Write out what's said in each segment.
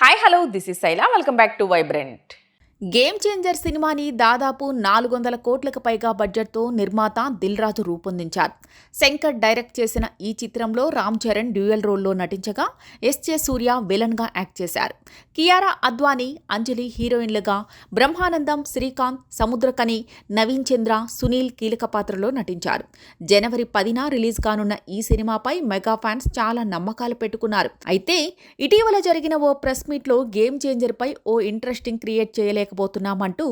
Hi hello this is Shaila welcome back to vibrant. Game changer సినిమాని దాదాపు 400 కోట్లకు పైగా బడ్జెట్తో నిర్మాత దిల్ రాజు రూపొందించారు. శంకర్ డైరెక్ట్ చేసిన ఈ చిత్రంలో రామ్ చరణ్ డ్యూయల్ రోల్లో నటించగా ఎస్జే సూర్య విలన్గా యాక్ట్ చేశారు. కియారా అద్వానీ, అంజలి హీరోయిన్లుగా, బ్రహ్మానందం, శ్రీకాంత్, సముద్రకని, నవీన్ చంద్ర, సునీల్ కీలక పాత్రలో నటించారు. జనవరి 10న రిలీజ్ కానున్న ఈ సినిమాపై మెగా ఫ్యాన్స్ చాలా నమ్మకాలు పెట్టుకున్నారు. అయితే ఇటీవల జరిగిన ఓ ప్రెస్ మీట్లో గేమ్ చేంజర్ పై ఓ ఇంట్రెస్టింగ్ క్రియేట్ చేయలేకపోతున్నామంటూ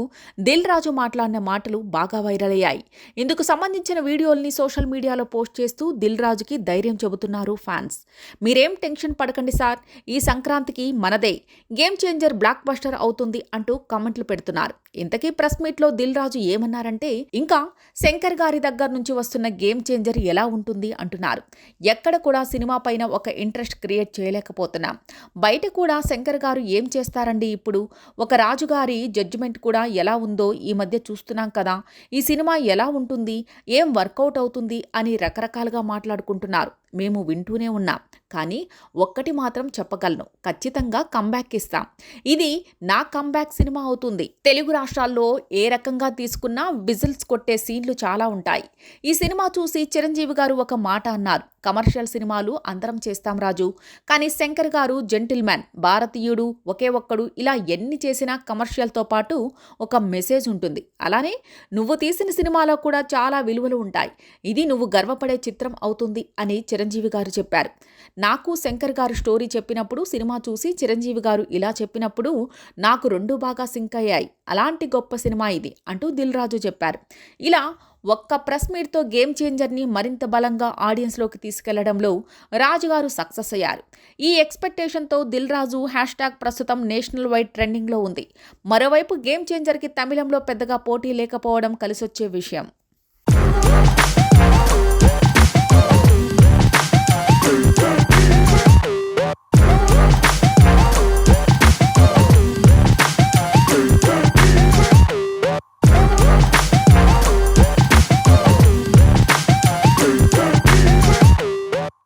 దిల్ రాజు మాట్లాడిన మాటలు బాగా వైరల్ అయ్యాయి. ఇందుకు సంబంధించిన వీడియోల్ని సోషల్ మీడియాలో పోస్ట్ చేస్తూ దిల్ రాజుకి ధైర్యం చెబుతున్నారు ఫ్యాన్స్. మీరేం టెన్షన్ పడకండి సార్, ఈ సంక్రాంతికి మనదే గేమ్ చేంజర్ బ్లాక్ బస్టర్ అవుతుంది అంటూ కామెంట్లు పెడుతున్నారు. ఇంతకీ ప్రెస్ మీట్లో దిల్ రాజు ఏమన్నారంటే, ఇంకా శంకర్ గారి దగ్గర నుంచి వస్తున్న గేమ్ చేంజర్ ఎలా ఉంటుంది అంటున్నారు. ఎక్కడ కూడా సినిమా పైన ఒక ఇంట్రెస్ట్ క్రియేట్ చేయలేకపోతున్నాం. బయట కూడా శంకర్ గారు ఏం చేస్తారండి, ఇప్పుడు ఒక రాజుగారి జడ్జిమెంట్ కూడా ఎలా ఉందో ఈ మధ్య చూస్తున్నాం కదా, ఈ సినిమా ఎలా ఉంటుంది, ఏం వర్కౌట్ అవుతుంది అని రకరకాలుగా మాట్లాడుకుంటున్నారు. మేము వింటూనే ఉన్నాం. కానీ ఒక్కటి మాత్రం చెప్పగలను, ఖచ్చితంగా కంబ్యాక్ ఇస్తాం. ఇది నా కంబ్యాక్ సినిమా అవుతుంది. తెలుగు రాష్ట్రాల్లో ఏ రకంగా తీసుకున్నా విజిల్స్ కొట్టే సీన్లు చాలా ఉంటాయి. ఈ సినిమా చూసి చిరంజీవి గారు ఒక మాట అన్నారు, కమర్షియల్ సినిమాలు అందరం చేస్తాం రాజు, కానీ శంకర్ గారు జెంటిల్మ్యాన్, భారతీయుడు, ఒకే ఒక్కడు, ఇలా ఎన్ని చేసినా కమర్షియల్తో పాటు ఒక మెసేజ్ ఉంటుంది. అలానే నువ్వు తీసిన సినిమాలో కూడా చాలా విలువలు ఉంటాయి. ఇది నువ్వు గర్వపడే చిత్రం అవుతుంది అని చిరంజీవి గారు చెప్పారు. నాకు శంకర్ గారు స్టోరీ చెప్పినప్పుడు, సినిమా చూసి చిరంజీవి గారు ఇలా చెప్పినప్పుడు నాకు రెండు బాగా సింక్ అయ్యాయి. అలాంటి గొప్ప సినిమా ఇది అంటూ దిల్ రాజు చెప్పారు. ఇలా ఒక్క ప్రెస్ మీట్తో గేమ్ చేంజర్ని మరింత బలంగా ఆడియన్స్లోకి తీసుకెళ్లడంలో రాజుగారు సక్సెస్ అయ్యారు. ఈ ఎక్స్పెక్టేషన్తో దిల్ రాజు హ్యాష్ట్యాగ్ ప్రస్తుతం నేషనల్ వైడ్ ట్రెండింగ్లో ఉంది. మరోవైపు గేమ్ చేంజర్కి తమిళంలో పెద్దగా పోటీ లేకపోవడం కలిసొచ్చే విషయం.